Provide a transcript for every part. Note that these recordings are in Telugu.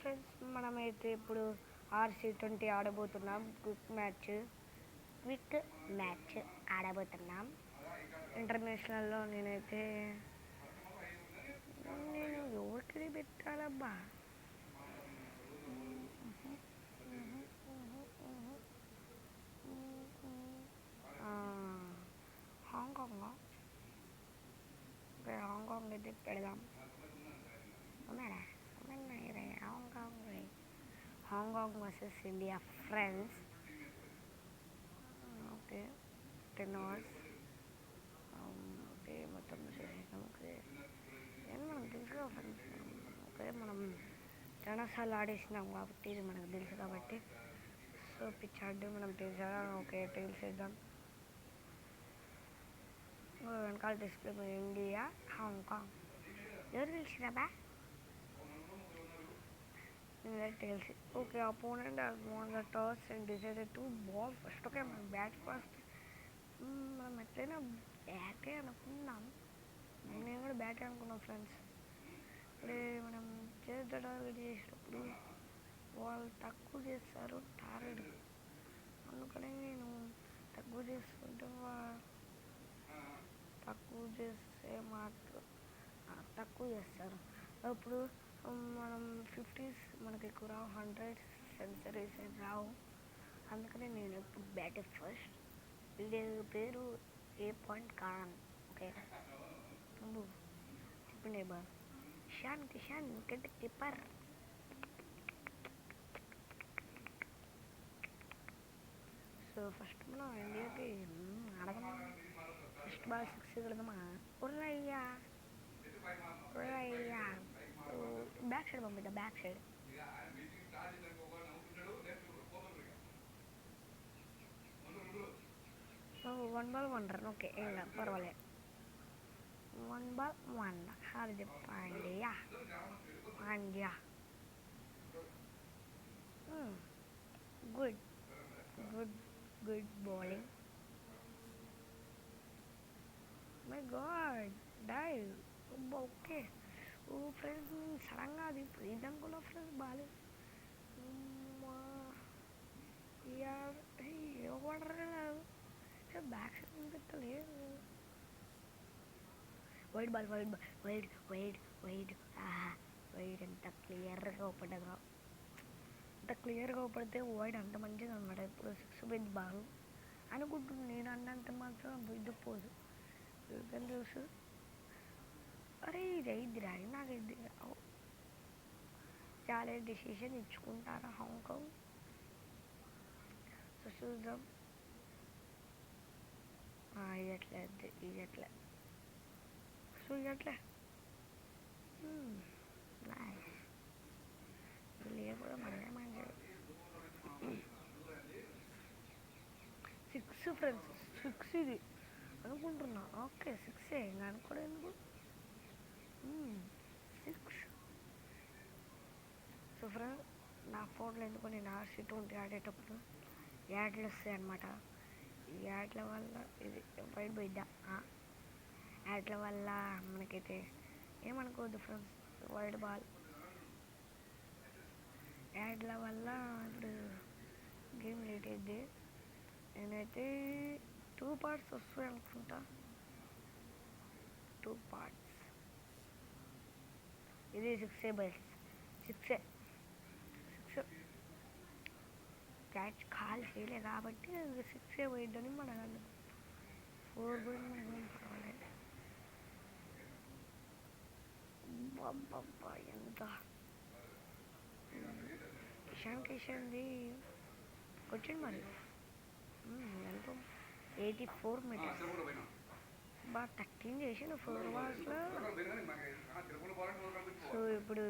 ఫ్రెండ్స్, మనమైతే ఇప్పుడు RC20 ఆడబోతున్నాం. Quick match ఆడబోతున్నాం. ఇంటర్నేషనల్లో నేను ఎవరికి పెట్టాలబ్బా. హాంకాంగ్ హాంకాంగ్ అయితే పెడదాం. ఉన్నారా? Hong Kong versus India friends. Okay, 10 hours. Okay, మొత్తం చేసేసాం. ఓకే, ఏం మనం తెలుసు ఫ్రెండ్స్. ఓకే, మనం చాలాసార్లు ఆడేసినాం కాబట్టి ఇది మనకు తెలుసు కాబట్టి. సో పిచ్చాడు మనం తెలిసారా? ఓకే, తెలిసేద్దాం. వెనకాల డిస్ప్లే ఇండియా హాంకాంగ్. ఎవరు తెలిసినాబా? తెలిసి. Okay, opponent has won the toss and decided to ball first. Okay, మనం బ్యాట్ ఫస్ట్. మనం ఎట్లయినా బ్యాటే అనుకున్నాం. నేను కూడా బ్యాటే అనుకున్నాం ఫ్రెండ్స్. ఇప్పుడే మనం టార్గెట్ చేసినప్పుడు వాళ్ళు తక్కువ చేస్తారు టార్గెట్. అందుకని నేను తక్కువ చేస్తుంటే తక్కువ చేస్తే మాత్రం తక్కువ చేస్తారు. అప్పుడు మనం 50s మనకి ఎక్కువ రావు, 100s సెంచరీస్ రావు. అందుకని నేను ఎప్పుడు బ్యాట్ ఫస్ట్. వీడి పేరు A.ఖాన్. ఓకే, చెప్పండి బా. Kishan wicket keeper. So first మనం ఇండియాకి ఆడదామా? ఫస్ట్ బాల్ 6 కొడదామా? ఉర్రయ్యా బ్యాక్ సైడ్ పంపిద్దాం. Back side 1 ball 1 run. Okay, ఏం కాదు, పర్వాలేదు. 1 ball 1. Hardik Pandya. Good bowling. My God, dive. Okay friends, సడన్గా అది ఇదనుకున్నా ఫ్రెండ్స్. బాగాలేదు. ఇవ్వడలేదు. బ్యాక్ సైడ్ పెట్టలేదు. Wide ball. వైడ్ ఎంత క్లియర్గా పడ్డదా? అంత క్లియర్గా పడితే వైడ్ అంత మంచిది అనమాట. ఇప్పుడు 6 పోయింది బాల్ అనుకుంటున్నాను నేను. అన్నంత మాత్రం ఇది పోదు. తెలుసు. అరే ఇది అయిద్దిరా, నాకు ఇది చాలా డెసిషన్ ఇచ్చుకుంటారా హాంకాంగ్. సో చూద్దాం. ఇదట్లే సో ఇదట్లే లేకపోతే మనమే మంచిది. 6 ఫ్రెండ్స్, 6 ఇది అనుకుంటున్నా. ఓకే, 6 ఇంకా అనుకోవడం ఎందుకు. 6. సో ఫ్రెండ్స్, నా ఫోన్లో ఎందుకు నేను RC20 ఆడేటప్పుడు యాడ్లు వస్తాయి అన్నమాట. ఈ యాడ్ల వల్ల ఇది బయట పోయిద్దా. యాడ్ల వల్ల మనకైతే ఏమనుకోవద్దు ఫ్రెండ్స్. వైడ్ బాల్ యాడ్ల వల్ల ఇప్పుడు గేమ్ లేట్ అయింది. నేనైతే 2 parts వస్తాయి అనుకుంటా. 2 parts. ఇది 6 బైల్స్. 6 క్యాచ్ కాల్ చేయలే కాబట్టి 6 పోయిద్దని మన 4 పోయింది. మనకి పర్వాలేదు. బాబా ఎంత కిషన్ది వచ్చింది మరి. ఎంత 84 meters. బాగా 13 చేసిన 4 balls. సో ఇప్పుడు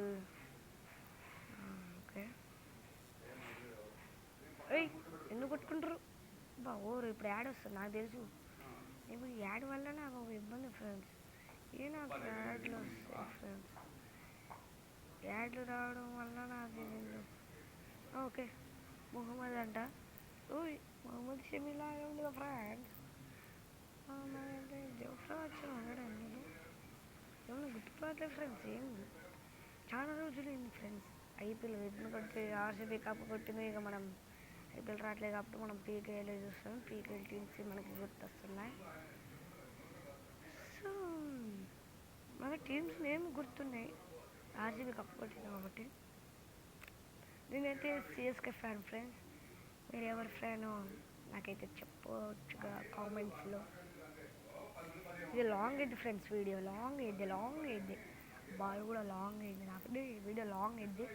ఓకే, ఎందుకు కొట్టుకుంటారు బా ఓరు. ఇప్పుడు యాడ్ వస్తుంది నాకు తెలుసు. ఇప్పుడు యాడ్ వల్ల నాకు ఒక ఇబ్బంది ఫ్రెండ్స్. నాకు యాడ్లు వస్తాయి ఫ్రెండ్స్. యాడ్లు రావడం వల్ల నాకు ఓకే. మొహమ్మద్ అంట. మొహమ్మద్ షమీలా ఉంది ఫ్రెండ్స్. జోఫ్రా వచ్చి ఉన్నాడండి. ఏమన్నా గుర్తుపడలేదు ఫ్రెండ్స్. ఏం చాలా రోజులైంది ఫ్రెండ్స్. ఐపీఎల్ ఎందుకంటే ఆర్సీబీ కప్ కొట్టింది, ఇక మనం ఐపీఎల్ రావట్లేదు కాబట్టి మనం పీకేఎల్ చూస్తాం. పీకేఎల్ టీమ్స్ మనకి గుర్తొస్తున్నాయి. సో మన టీమ్స్ నేమ్ గుర్తున్నాయి, ఆర్సీబీ కప్ కొట్టింది కాబట్టి. నేనైతే సిఎస్కే ఫ్యాన్ ఫ్రెండ్స్. మీరు ఎవరి ఫ్యానో నాకైతే చెప్పవచ్చుగా కామెంట్స్లో. ఇది లాంగ్ అయింది ఫ్రెండ్స్, వీడియో లాంగ్ అయింది. బాల్ కూడా లాంగ్ అయింది, నాకు వీడియో లాంగ్ అయింది.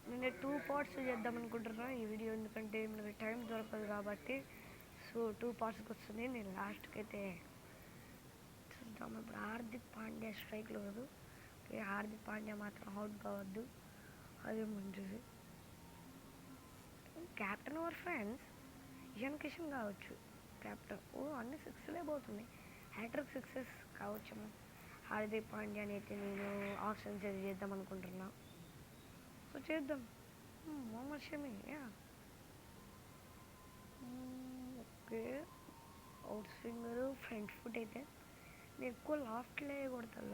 నేను 2 పార్ట్స్ చేద్దాం అనుకుంటున్నా ఈ వీడియో, ఎందుకంటే మనకి టైం దొరకదు కాబట్టి. సో 2 పార్ట్స్కి వస్తుంది. నేను లాస్ట్కి అయితే చూద్దాం. ఇప్పుడు హార్దిక్ పాండ్యా స్ట్రైక్లో కాదు, హార్దిక్ పాండ్యా మాత్రం అవుట్ కావద్దు, అదే మంచిది. Captain our friends Ishan Kishan కావచ్చు క్యాప్టెన్. అన్ని సిక్స్లే పోతుంది, హ్యాట్రిక్ సిక్సెస్ కావచ్చేమో. హార్దిక్ పాండ్యాని అయితే నేను ఆప్షన్స్ అది చేద్దాం అనుకుంటున్నా. సో చేద్దాం. Mohammed Shami okay. Out swinger, front foot అయితే నేను ఎక్కువ లాఫ్ట్లే కొడతాను.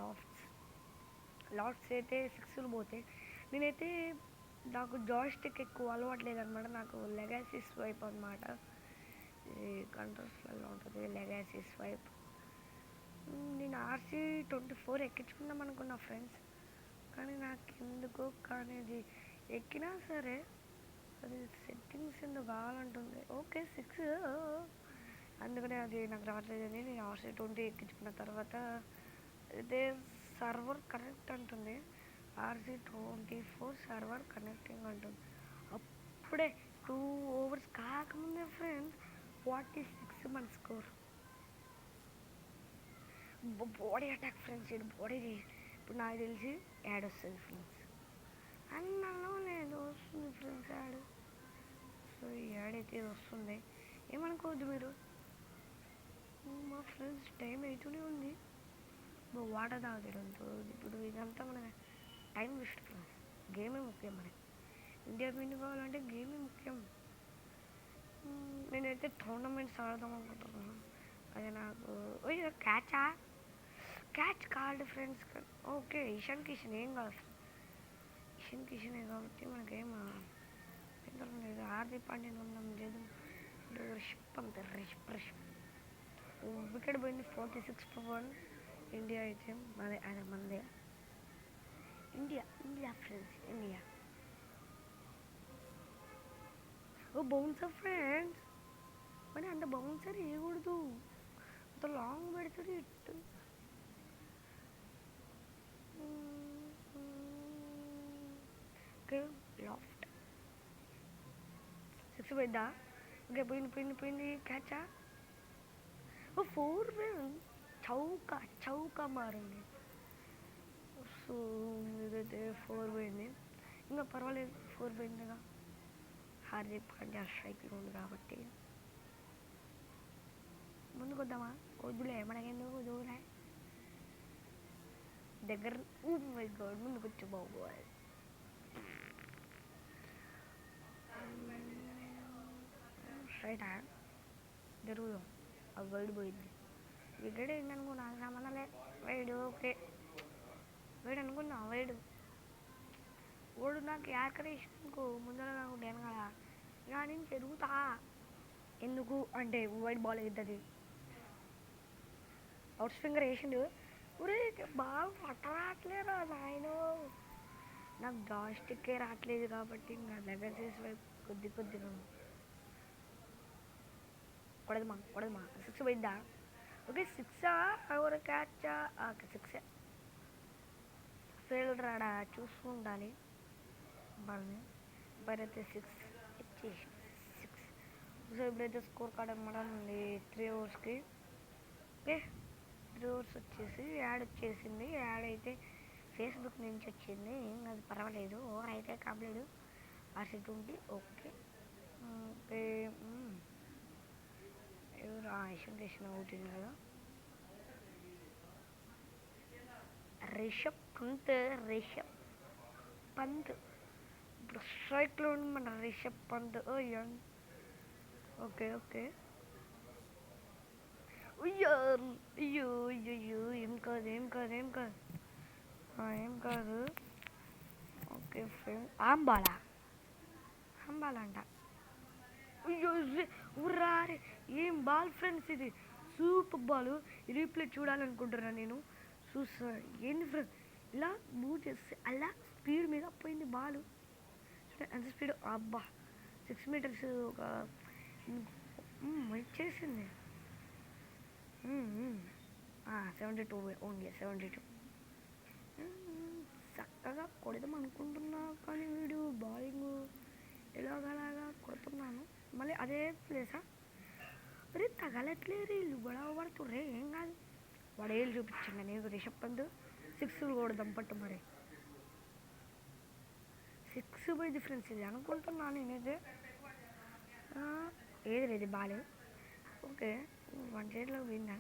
లాఫ్ట్స్ అయితే సిక్స్లు పోతాయి. నేనైతే నాకు జాయిస్టిక్ ఎక్కువ అలవాటు లేదనమాట, నాకు లెగాసీ స్వైప్ అనమాట. ఇది కంట్రోల్స్లలో ఉంటుంది లెగాసీ స్వైప్. నేను RC24 ఎక్కించుకుందాం అనుకున్నా ఫ్రెండ్స్, కానీ నాకు ఎందుకో కానీ అది ఎక్కినా సరే అది సెట్టింగ్స్ ఎందుకు కావాలంటుంది. ఓకే 6, అందుకనే అది నాకు రావట్లేదని నేను RC20 ఎక్కించుకున్న తర్వాత అయితే సర్వర్ కనెక్ట్ అంటుంది. RC24 సర్వర్ కనెక్టింగ్ అంటుంది. అప్పుడే 2 ఓవర్స్ కాకముందే ఫ్రెండ్స్ 46 మన స్కోర్. బాడీ అటాక్ ఫ్రెండ్స్, ఇది బాడీ. ఇప్పుడు నాకు తెలిసి యాడ్ వస్తుంది ఫ్రెండ్స్, అన్నలో లేదు వస్తుంది ఫ్రెండ్స్ యాడ్. సో ఈ యాడ్ అయితే వస్తుంది, ఏమనుకోవద్దు మీరు. మా ఫ్రెండ్స్ టైం అవుతూనే ఉంది, వాటర్ తాగుతాడు. ఇప్పుడు ఇదంతా మన టైం వేస్ట్ ఫ్రెండ్స్. గేమే ముఖ్యం మనకి, ఇండియా విన్ కావాలంటే గేమే ముఖ్యం. నేనైతే టోర్నమెంట్స్ ఆడదాం అనుకుంటున్నాను. అది నాకు catch called friends. Okay Ishan Kishan ఏం కాదు, ఇషాన్ కిషనే కాబట్టి మనకేం లేదు. హార్దిక్ పాండ్యాని మనం చేద్దాం. రిషబ్ అంతే, రిషబ్ వికెట్ పోయింది. 46 for 1. ఇండియా అయితే అదే మందే. India friends, India. Bouncer friends, మరి అంత బౌన్సర్ వేయకూడదు, అంత లాంగ్ పెడుతుంది ఇట్. Okay laughed 6 పోయిద్దా. ఓకే పోయింది క్యాచా. 4 చౌకా మారింది. సో ఇదైతే 4 పోయింది, ఇంకా పర్వాలేదు 4 పోయిందిగా. హార్దిక్ పాండ్యా స్ట్రైక్లో ఉంది కాబట్టి ముందుకు వద్దామా, వద్దులే మనకెందుకు దూరే దగ్గర. మై గాడ్ ముందుకు వచ్చి బాబోయ్. స్ట్రైట్ జరుగుదాం. అది వైడ్ పోయింది, వికెట్ ఏంటనుకో నాకు సంబంధం లేదు. వైడ్ ఓకే, వైడ్ అనుకున్నా. ఓడు నాకు యాకరేషన్కు ముందర కాకుండా వెనకాల ఇక నేను తిరుగుతా. ఎందుకు అంటే వైడ్ బాల్ అవుతుంది. అవుట్ స్వింగర్ వేసిండు. ఊరే బాల్ పట్టరాట్లేరా నాయన, నాకు జాయిస్టిక్కే రావట్లేదు కాబట్టి ఇంకా లెగసీస్ వైపు కొద్దిగా కొడదమా 6 పోయిద్దా. ఓకే 6 ఎవరు క్యాచా. ఓకే 6 ఫీల్డ్ రాడా చూస్తూ ఉండాలి బాల్ని. ఇప్పుడైతే 6 ఇచ్చేసి 6. సో ఇప్పుడైతే స్కోర్ కార్డ్ అనమాట ఉంది 3 ఓవర్స్కి. ఓకే 3 ఓవర్స్ వచ్చేసి యాడ్ వచ్చేసింది. యాడ్ అయితే ఫేస్బుక్ నుంచి వచ్చింది, ఇంకా అది పర్వాలేదు. ఓవర్ అయితే కంప్లీట్. RC20 okay. ఓకే ఎవరు ఇషాన్ కిషన్ అవుతుంది కదా. రిషబ్ పంత్ ఇప్పుడు స్ట్రైక్లో ఉంది మన రిషబ్ పంత్. ఓకే అయ్యో ఏం కాదు. Okay friends. ఆంబాలా అంట. అయ్యో ఉర్రారే, ఏం బాల్ ఫ్రెండ్స్ ఇది, సూపర్ బాల్. రీప్లే చూడాలనుకుంటున్నాను నేను. చూస్తా ఏంది ఫ్రెండ్స్, ఇలా మూవ్ చేస్తే అలా స్పీడ్ మీద పోయింది బాల్. ఎంత స్పీడ్, అబ్బా 6 మీటర్స్ ఒక వచ్చేసింది. 72 ఓన్లీ 72. చక్కగా కొడదాం అనుకుంటున్నా కానీ వీడు బౌలింగ్ ఎలాగలాగా కొడుతున్నాను. మళ్ళీ అదే ప్లేసా, అరే తగలట్లేదు, వీళ్ళు గొడవ పడుతుర్రే. ఏం కాదు, వాడు ఏళ్ళు చూపించండి నేను రిషబ్ పంత్ 6 కొడదాం పట్టు. మరి 6 పోయింది ఫ్రెండ్స్, ఇది అనుకుంటున్నాను నేనైతే. ఏది లేదు బాల్. ఓకే, 1 చేతిలో పోయిందా.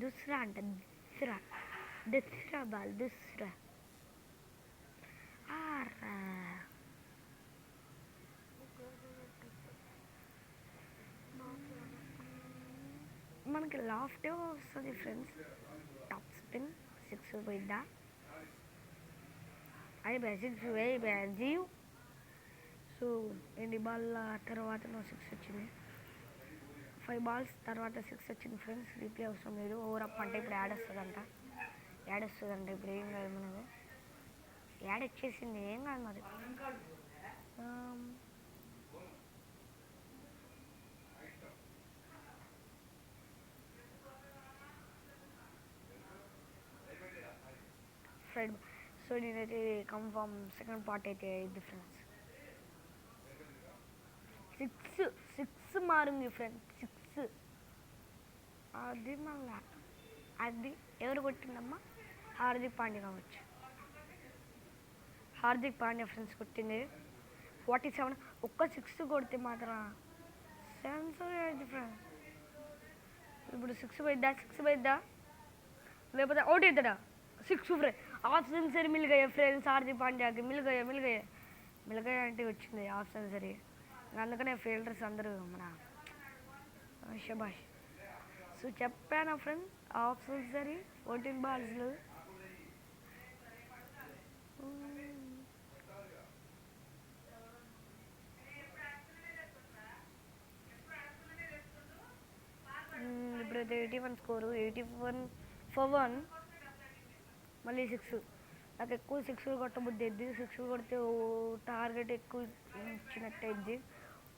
దుస్రా అంట, దసరా బాల్, దసరా. మనకి లాఫ్టే వస్తుంది ఫ్రెండ్స్. Top spin 6 పోయిద్దా. అయ్యి 6 వేయి జీవ్. సో ఎన్ని బాల్ తర్వాత 6 వచ్చింది, 5 బాల్స్ తర్వాత 6 వచ్చింది ఫ్రెండ్స్. రీప్లే అవసరం లేదు. ఓవర్ అప్ అంటే ఇప్పుడు యాడ్ వస్తుందంట. ఇప్పుడు ఏం కాదు, మనది యాడ్ వచ్చేసింది, ఏం కాదు మరి. ఫ్రెండ్ సో నేనైతే కన్ఫామ్ సెకండ్ పార్ట్ అయితే ఇది ఫ్రెండ్స్. 6 మారింది ఫ్రెండ్స్, 6. అది మళ్ళా అది ఎవరు కొట్టిందమ్మా, హార్దిక్ పాండ్యా కావచ్చు. హార్దిక్ పాండ్యా ఫ్రెండ్స్ కొట్టింది 47. ఒక్క 6 కొడితే మాత్రం సెన్సర్ అయింది ఫ్రెండ్స్. ఇప్పుడు 6 పోయిద్దా లేకపోతే అవుట్ అవుతాడా. 6 ఫ్రెండ్, హాఫ్ సెంచరీ మిల్గయ్యా ఫ్రెండ్స్. హార్దిక్ పాండ్యాకి మిల్గయ్య అంటే వచ్చింది హాఫ్ సెంచరీ. అందుకనే ఫీల్డర్స్ అందరూ మన శబాష్. సో చెప్పానా ఫ్రెండ్, హాఫ్ సెంచరీ 14 బాల్స్లో. ఇప్పుడైతే 81 స్కోరు, 81 for 1. మళ్ళీ 6. నాకు ఎక్కువ 6 కొట్టబుద్ది అయింది. 6 కొడితే టార్గెట్ ఎక్కువ ఇచ్చినట్టు అయింది.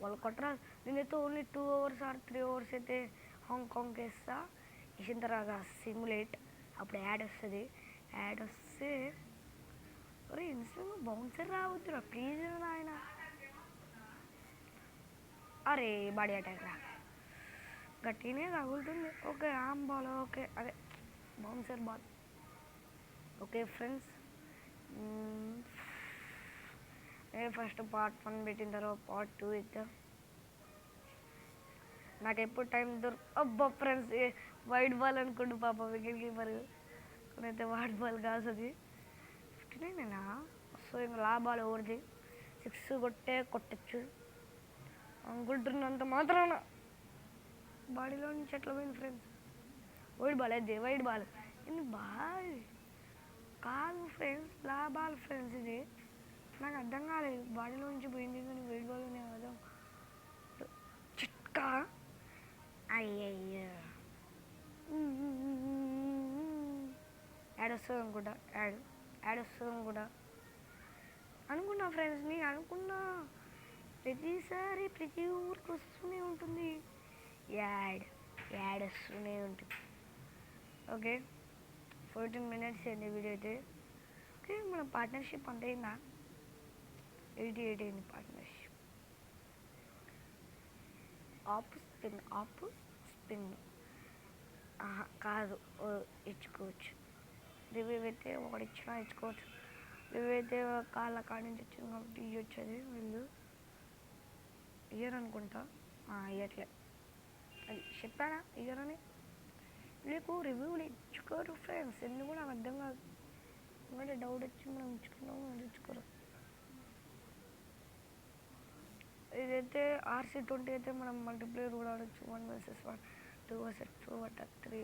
వాళ్ళు కొట్టరా. నేనైతే ఓన్లీ 2 ఓవర్స్ ఆర్ 3 ఓవర్స్ అయితే హాంకాంగ్కి వేస్తా. ఇచ్చిన తర్వాత సిమ్యులేట్, అప్పుడు యాడ్ వస్తుంది. యాడ్ వస్తే అరే ఇన్స్టెంట్ బౌన్సర్ రావద్దురా ప్లీజ్ ఆయన. అరే బాడీ అటాక్ రా, గట్టినే తగులుతుంది. ఓకే ఆమ్ బాల్, ఓకే అదే bouncer ball. Okay friends, first part 1 పెట్టిన తర్వాత పార్ట్ 2 ఇద్దాం. నాకు ఎప్పుడు టైం అబ్బా ఫ్రెండ్స్, వైట్ బాల్ అనుకోండి పాప వికెట్ కీపర్. అయితే వైట్ బాల్ కాదు అది. 59 సో ఇంకా లా బాల్ ఓవర్ది. 6 కొట్టచ్చు అనుకుంటున్నంత మాత్రాన బాడీలో నుంచి ఎట్లా పోయింది ఫ్రెండ్స్. వైట్ బాల్ అయితే వైట్ బాల్ ఇది బాల్ కాదు ఫ్రెండ్స్, లా బాల్ ఫ్రెండ్స్. ఇది నాకు అర్థం కాలేదు, బాడీలో నుంచి పోయింది కానీ వైట్ బాల్ నేను అర్థం. చిట్కా అయ్యయ్యో, యాడ్ వస్తుంది అనుకుంటా. యాడ్ వస్తుంది అనుకున్నా ఫ్రెండ్స్. నేను అనుకున్నా ప్రతిసారి ప్రతి ఊరికి వస్తూనే ఉంటుంది యాడ్ వస్తూనే ఉంటుంది. ఓకే 14 minutes అయింది వీడియో అయితే. ఓకే మన పార్ట్నర్షిప్ అంత అయిందా, 88 అయింది పార్ట్నర్షిప్. ఆప్ స్పిన్ కాదు, ఇచ్చుకోవచ్చు. రివ్యూ అయితే ఒకటి ఇచ్చినా ఇచ్చుకోవచ్చు. రివ్యూ అయితే కాళ్ళ కాడి నుంచి వచ్చింది కాబట్టి ఇవ్వచ్చు. అది వీళ్ళు ఇయర్ అనుకుంటా, ఇయ్యట్లే. అది చెప్పానా ఇయర్ అని. వీళ్ళకు రివ్యూలు ఇచ్చుకోరు ఫ్రెండ్స్, ఎందుకు నాకు అర్థం కాదు. ఎందుకంటే డౌట్ వచ్చి మనం ఇచ్చుకున్నాము, అది ఇచ్చుకోరు. ఇదైతే RC20 అయితే మనం మల్టీప్లేయర్ కూడా ఆడచ్చు. 1 vs 1, 2 vs 2, 3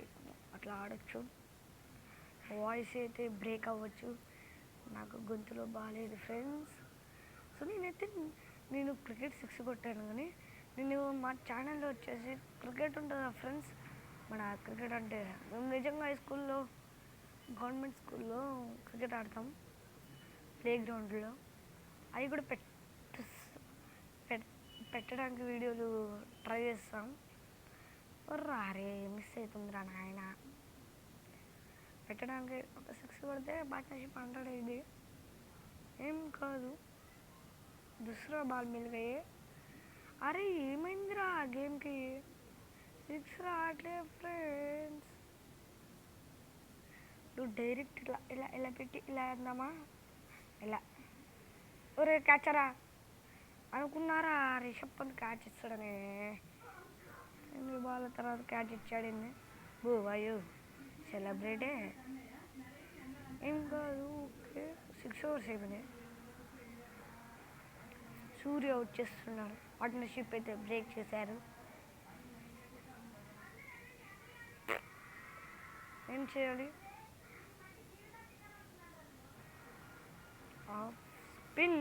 అట్లా ఆడచ్చు. వాయిస్ అయితే బ్రేక్ అవ్వచ్చు. నాకు గొంతులో బాగాలేదు ఫ్రెండ్స్. సో నేను క్రికెట్ 6 కొట్టాను, కానీ నేను మా ఛానల్లో వచ్చేసి క్రికెట్ ఉంటుందా ఫ్రెండ్స్. మన క్రికెట్ అంటే మేము నిజంగా హై స్కూల్లో, గవర్నమెంట్ స్కూల్లో క్రికెట్ ఆడతాం ప్లే గ్రౌండ్లో. అవి కూడా పెట్టడానికి వీడియోలు ట్రై చేస్తాం. రారే మిస్ అవుతుందిరా నాయన. పెట్టడానికి ఒక 6 కొడితే పార్ట్నర్షిప్ 100 అయింది. ఏం కాదు. దూసరా బాల్ మిల్ గయే. అరే ఏమైందిరా గేమ్కి? 6 రావట్లే ఫ్రెండ్స్. నువ్వు డైరెక్ట్ ఇట్లా ఇలా ఇలా పెట్టి ఇలా అందామా? ఇలా ఒరే క్యాచరా అనుకున్నారా? రిషబ్ పంత్ క్యాచ్ ఇస్తాడనే. 8 బాల్ తర్వాత క్యాచ్ ఇచ్చాడింది. బో అయ్యో సెలబ్రేటే. ఏం కాదు. ఓకే 6 ఓవర్స్ అయిపోయినాయి. సూర్య అవుట్ చేస్తున్నారు. పార్ట్నర్షిప్ అయితే బ్రేక్ చేశారు. ఏం చేయాలి? స్పిన్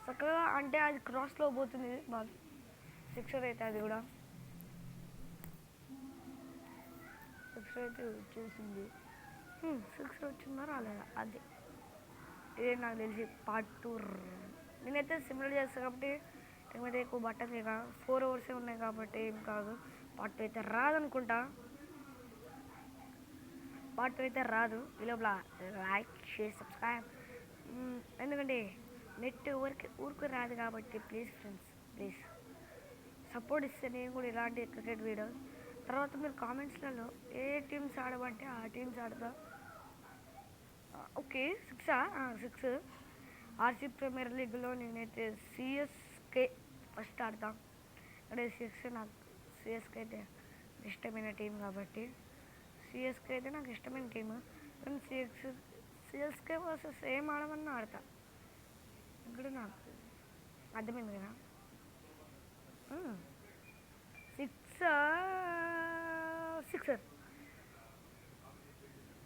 చక్కగా అంటే అది క్రాస్లో పోతుంది బాల్. 6 అయితే అది కూడా 6 అయితే వచ్చేసింది. 6 వచ్చిందా రాలేదా? అది ఇదే నాకు తెలిసి పార్ట్ 2. నేనైతే సిమిలర్ చేస్తాను కాబట్టి ఏమైతే ఎక్కువ బట్టలు ఇక 4 ఓవర్సే ఉన్నాయి కాబట్టి ఏం కాదు. పార్ట్ 2 అయితే రాదనుకుంటా. పార్ట్ 2 అయితే రాదు. ఈ లోపల లైక్ షేర్ సబ్స్క్రైబ్. ఎందుకంటే నెట్ ఊరికి రాదు కాబట్టి ప్లీజ్ ఫ్రెండ్స్ ప్లీజ్ సపోర్ట్ ఇస్తే నేను కూడా ఇలాంటి క్రికెట్ వీడియోస్. తర్వాత మీరు కామెంట్స్లలో ఏ టీమ్స్ ఆడమంటే ఆ టీమ్స్ ఆడతా. ఓకే 6 ఆర్సీ ప్రీమియర్ లీగ్లో నేనైతే సిఎస్కే ఫస్ట్ ఆడతా. అంటే నాకు సిఎస్కే అయితే ఇష్టమైన టీం కాబట్టి సిఎస్కే అయితే నాకు ఇష్టమైన టీము. కానీ సిఎస్కే వర్సెస్ ఏం ఆడమన్నా ఆడతా. ఇక్కడ నాకు అర్థమైంది కదా. 6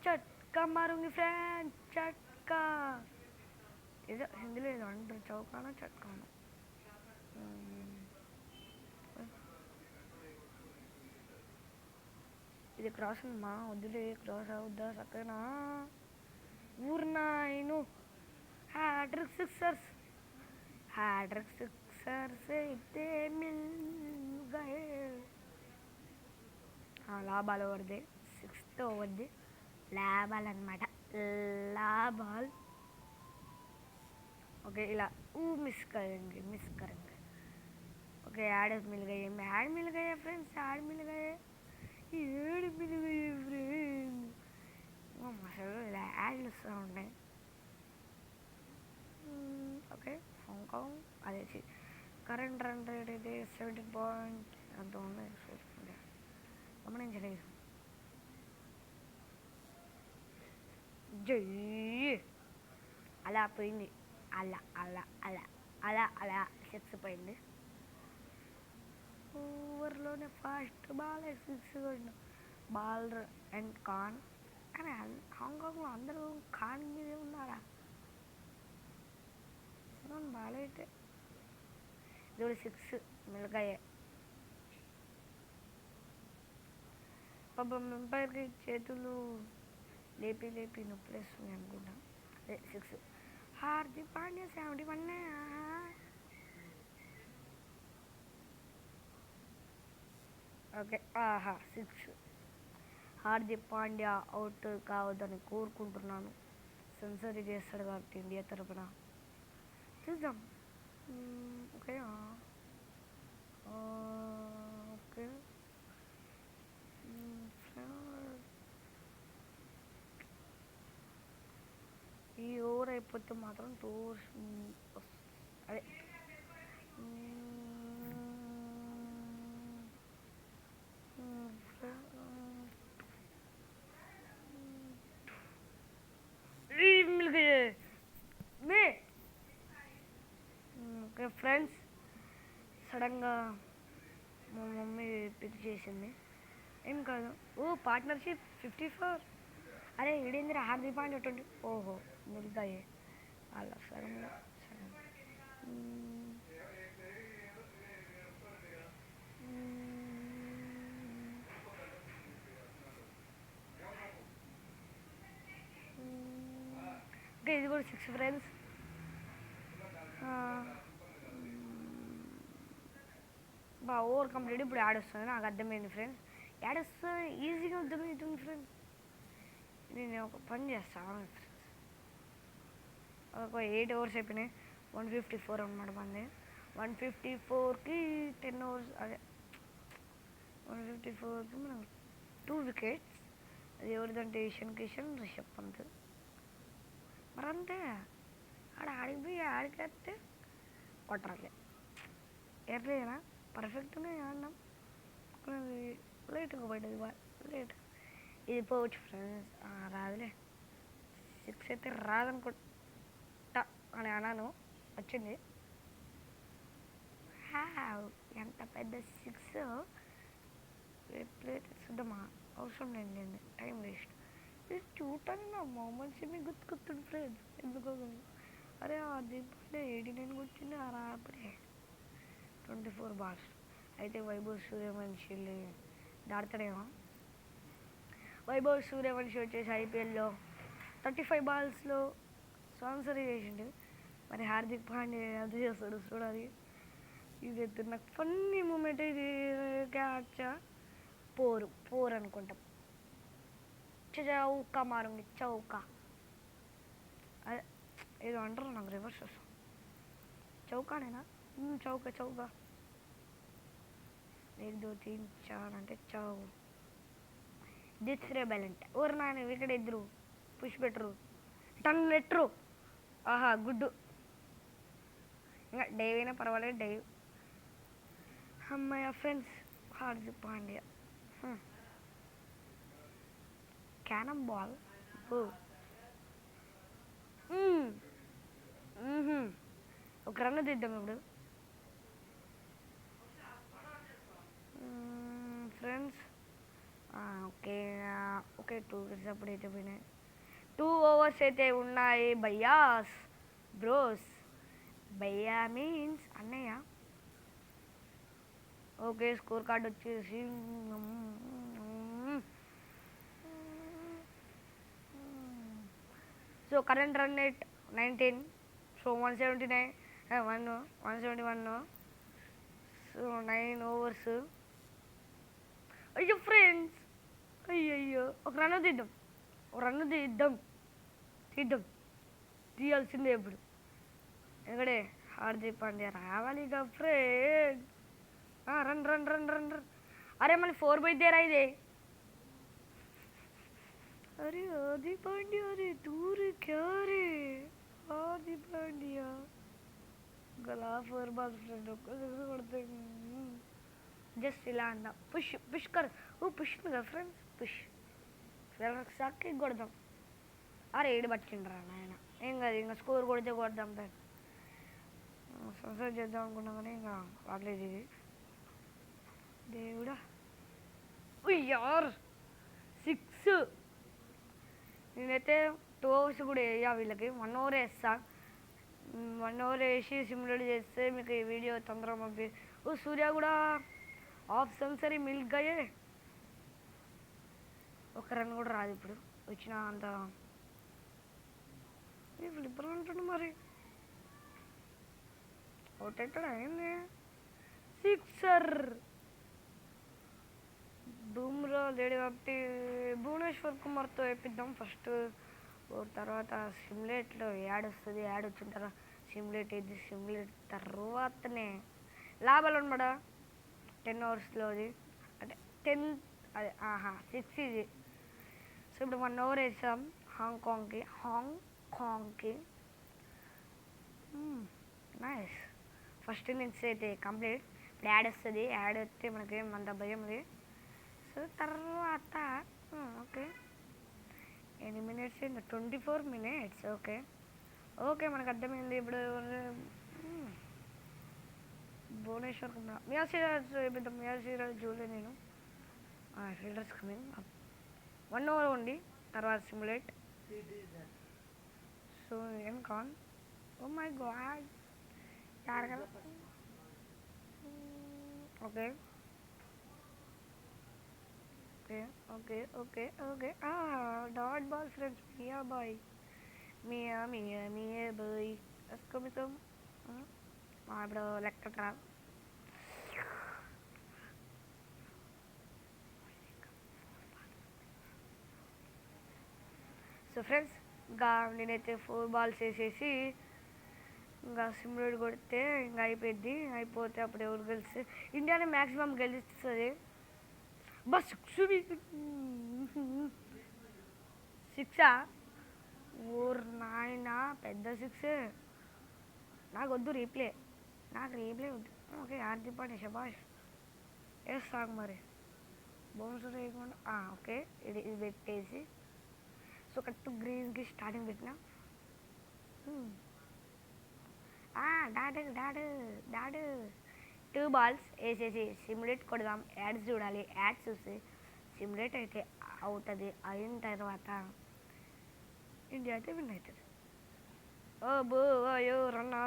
చట్కా మారుంగి ఫ్రెండ్ చట్కా. ఏదో హిందీలో ఏదో అంటారు, చౌకానా చట్కానా. ఇది క్రాస్ ఉందమ్మా, వద్దులే క్రాస్ అవుద్దా చక్కనా. ఊర్నాయను హ్యాట్రిక్ సిక్సర్స్ అయితే మిల్గాయే. లాభాలు ఓవర్ది 6th ఓవర్ది లాభాలు అనమాట. లాభాలు ఓకే ఇలా మిస్ కరెంगे. ఓకే యాడ్ మిల్ గయే ఫ్రెండ్స్. యాడ్ మిల్ గయే ఫ్రెండ్స్. అసలు ఇలా యాడ్లు వస్తూ ఉంటాయి. ఓకే హాంకాంగ్ అదే కరెంట్ రన్ రేట్ అయితే 17 పాయింట్ అంత ఉంది. చూసుకుంటే గమనించలేదు. జై అలా పోయింది. అలా 6 పోయింది. ఓవర్లోనే ఫాస్ట్ బాల్ 6 కొట్టిన బాల్ అండ్ ఖాన్. కానీ హాంకాంగ్లో అందరూ ఖాన్ మీదే ఉన్నారా? బాల్ అయితే ఇది 6 మిల్గాయే. పాపం ఎంపైర్కి చేతులు లేపి నొప్పులేస్తుంది అనుకుంటా. అదే 6 హార్దిక్ పాండ్యా 71. ఓకే 6 హార్దిక్ పాండ్యా అవుట్ కావద్దని కోరుకుంటున్నాను. సెంచరీ చేస్తాడు కాబట్టి ఇండియా తరపున. చూద్దాం. ఓకే ఓకే ఈ ఓవర్ అయిపోతే మాత్రం 2 ఓవర్స్ అదే ఓకే ఫ్రెండ్స్ సడన్గా మా మమ్మీ పిక్ చేసింది. ఏం కాదు. పార్ట్నర్షిప్ 54 అరే ఈడేందిరా హార్దిక్ పాండ్యా 20. ఓహో మిల్గాయే అలా సగం సగం. మ్మ్. ఓకే ఇది కూడా 6 ఫ్రెండ్స్. బా ఓవర్ కంప్లీట్ ఇప్పుడు యాడ్ వస్తుంది నాకు అర్థమైంది ఫ్రెండ్స్. యాడ్ వస్తుంది ఈజీగా అర్థమవుతుంది ఫ్రెండ్స్. నేను ఒక పని చేస్తాను ఫ్రెండ్స్. ఒక 8 అవర్స్ అయిపోయినాయి. 154 అనమాట మంది. 154కి 10 అవర్స్ అదే 154కి మనం 2 వికెట్స్. అది ఎవరిదంటే ఈశాన్ కిషన్ రిషబ్ పంత్. మరి అంతే ఆడ ఆడిపోయి ఆడికేస్తే కొట్టరాలే ఎట్లేనా పర్ఫెక్ట్గా ఆడినాం. లేట్గా పడ్డది బాల్ లేట్. ఇది పోవచ్చు ఫ్రెండ్స్. రాదులే 6 అయితే రాదనుకుంటా అని అన్నాను. వచ్చింది. ఎంత పెద్ద 6 ప్లేట్ చూద్దామా అవసరం లేదు టైం వేస్ట్. ఇది చూడటానికి నా మొహమ్మద్ షమి గుర్తుకొస్తుంది ఫ్రెండ్స్ ఎందుకో. అరే అది 89 వచ్చింది అప్పుడే 24 బాల్స్. అయితే వైభవ్ సూర్యవంశీ దాడతాడేమో. వైభవ్ సూర్యవంశీ వచ్చేసి ఐపీఎల్లో 35 బాల్స్లో స్పాన్సర్ చేసిండు. మరి హార్దిక్ పాండ్యా అది చేస్తాడు చూడాలి. ఇది నాకు ఫన్నీ మూమెంట్. ఇది క్యాచ్ పోర్ అనుకుంటాం. చౌకా మారుంది చౌకా అదే ఏదో అంటారు నాకు రివర్స్ వస్తాం. చౌకానేనా చౌకా చౌకా 1 2 3 4 అంటే చౌ దిత్రే బెలంట్ ఓరు నాయన వికెట్ ఇద్దరు పుష్ పెట్టరు టన్ లెట్టరు. ఆహా గుడ్డు. ఇంకా డైవ్ అయినా పర్వాలేదు డైవ్. అమ్మాయి ఫ్రెండ్స్ హార్దిక్ పాండ్యా క్యానమ్ బాల్. ఒక రన్ తీద్దాం ఇప్పుడు ఫ్రెండ్స్. ఓకే ఓకే 2 వికెట్స్ అప్పుడు అయితే పోయినాయి. 2 ఓవర్స్ అయితే ఉన్నాయి భయ్యాస్ బ్రోస్. భయ్యా మీన్స్ అన్నయ్య. ఓకే స్కోర్ కార్డ్ వచ్చేసి so current run rate 19. So 179 171. So 9 overs. అయ్యో ఫ్రెండ్స్ అయ్యయ్యో ఒక రన్ తీద్దాం. ఒక రన్ తీయాల్సిందే ఇప్పుడు. ఎందుకంటే హార్దిక్ పాండ్యా రావాలి ఇక friends. Run run run run run. అరే మళ్ళీ 4 బైద్దేరా ఇదే. अरे हार्दिक पांड्या अरे दूर क्या रे हार्दिक पांड्या गला 4 बाल्स फ्रेंड కొడితే జస్ట్ ఇలా అన్నా పుష్ కర్. పుష్ కదా ఫ్రెండ్స్ పుష్ సాక్కి కొడదాం. అరే ఏడు పట్టిండ్రా నాయన. ఏం కాదు ఇంకా స్కోర్ కొడితే కొడదాం ఫ్రెండ్. సన్సెట్ చేద్దాం అనుకున్నాం కానీ ఇంకా రావట్లేదు ఇది. దేవుడా యార్ 6. నేనైతే 2 అవర్స్ కూడా వేయా వీళ్ళకి 1 అవర్ వేస్తా. 1 అవర్ వేసి సిమ్యులేట్ చేస్తే మీకు ఈ వీడియో తొందరగా పంపి. సూర్య కూడా హాఫ్ సెంచరీ మిల్గాయే. ఒక రన్ కూడా రాదు ఇప్పుడు వచ్చిన అంత. ఫ్లిప్పర్ అంటుండు మరి అవుట్ అవుతాడు అయింది 6. బూమ్రా లేడు కాబట్టి భువనేశ్వర్ కుమార్తో వేపిద్దాం ఫస్ట్. తర్వాత సిమ్యులేట్లో యాడ్ వస్తుంది. యాడ్ వచ్చిన తర్వాత సిమ్యులేట్ అయింది. సిమ్యులేట్ తర్వాతనే లాభాలు అనమాట 10 అవర్స్లో. అది అంటే 10 అదే 6 ఇది. సో ఇప్పుడు 1 అవర్ వేసాం హాంకాంగ్కి. నైస్ ఫస్ట్ ఇన్నింగ్స్ అయితే కంప్లీట్. ఇప్పుడు యాడ్ వస్తుంది. యాడ్ వస్తే మనకి అంత భయం ఉంది. సో తర్వాత ఓకే ఎన్ని మినిట్స్ అయింది 24 minutes. ఓకే ఓకే మనకు అర్థమైంది ఇప్పుడు. భువనేశ్వర్ కుమార్ మియా సిరాజ్ వేపిద్దాం. మియా సిరాజ్ చూడలే నేను. ఫీల్డర్స్ కమింగ్ 1 ఓవర్ ఉంది తర్వాత సిమ్యులేట్. సో ఏం కాన్. ఓ మై గాడ్ కదా. Okay okay okay okay okay dot ball friends. మియా బాయ్, మియా మియా మియా బాయ్. కమ్ ఇప్పుడు లెక్క ట్రా. సో ఫ్రెండ్స్ ఇంకా నేనైతే 4 బాల్స్ వేసేసి ఇంకా సిమ్యులేట్ కొడితే ఇంకా అయిపోయింది. అయిపోతే అప్పుడు ఎవరు గెలిస్తే ఇండియానే మ్యాక్సిమం గెలుస్తుంది. బస్ 6 ఓర్ నాయన పెద్ద 6. నాకు వద్దు రీప్లే, నాకు రీప్లే వద్దు. ఓకే ఆర్దిపాటి శబాష్ వేస్తాను మరి. బౌన్స్ వేయకుండా ఓకే ఇది పెట్టేసి సో కరెక్ట్ గ్రీన్కి స్టార్టింగ్ పెట్టిన. డాడు డాడు డాడు 2 బాల్స్ వేసేసి సిమ్యులేట్ కొడదాం. యాడ్స్ చూడాలి, యాడ్స్ చూసి సిమ్యులేట్ అయితే అవుతుంది. అయిన తర్వాత ఇండియా అయితే విన్ అవుతుంది. ఓ బో అయ్యో రన్నా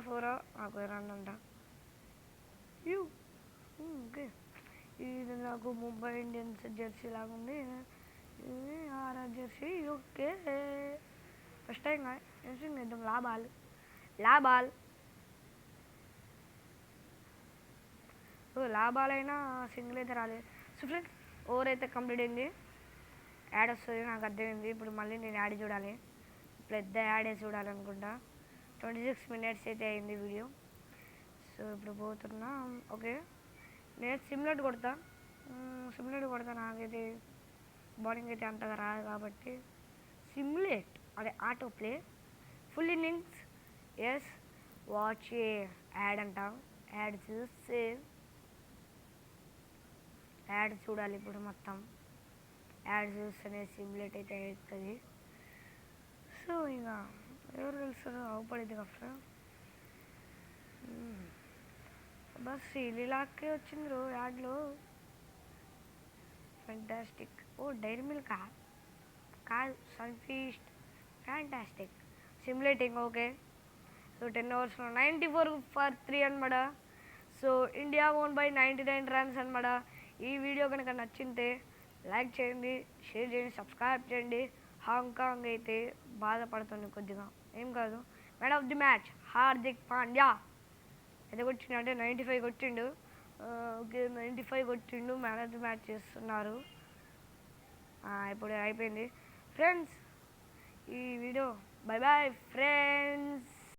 4 నాకు రన్ అంట. యూ ఓకే ఇది నాకు ముంబై ఇండియన్స్ జెర్సీ లాగా ఉంది. ఇది RR jersey. Okay first time ఏం చేద్దాం. లాబాల్ లాభాలైనా సింగిల్ అయితే రాలేదు. సో ఫ్రెండ్స్ ఓవర్ అయితే కంప్లీట్ అయింది. యాడ్ వస్తుంది నాకు అర్థమైంది. ఇప్పుడు మళ్ళీ నేను యాడ్ చూడాలి. పెద్ద యాడే చూడాలనుకుంటా. 26 minutes అయితే అయింది వీడియో. సో ఇప్పుడు పోతున్నా. ఓకే నేను సిమ్యులేట్ కొడతా. నాకైతే బౌలింగ్ అయితే అంతగా రాదు కాబట్టి సిమ్యులేట్ అదే ఆటో ప్లే ఫుల్ ఇన్నింగ్స్. ఎస్ వాచ్ యాడ్ అంటాం. యాడ్ చూస్తే యాడ్ చూడాలి. ఇప్పుడు మొత్తం యాడ్ చూస్తేనే సిమ్యులేట్ అయితే అవుతుంది. సో ఇక ఎవరు తెలుస్తారు అవపడింది కదా. బస్ శ్రీలీలాకే వచ్చింది యాడ్లో. ఫ్యాంటాస్టిక్. ఓ డైరీ మిల్క్ కాదు Sunfeast. Fantastic simulating. Okay so 10 ఓవర్స్లో 94 for 3 అనమాట. So India own by 99 runs అనమాట. ఈ వీడియో కనుక నచ్చింటే లైక్ చేయండి, షేర్ చేయండి, సబ్స్క్రైబ్ చేయండి. హాంకాంగ్ అయితే బాధపడుతుంది కొద్దిగా, ఏం కాదు. Man of the match Hardik Pandya ఎంత కొట్టిండు అంటే 95 కొట్టిండు. ఓకే 95 కొట్టిండు. మ్యాన్ ఆఫ్ ది మ్యాచ్ చేస్తున్నారు. ఇప్పుడు అయిపోయింది ఫ్రెండ్స్ ఈ వీడియో. Bye bye friends.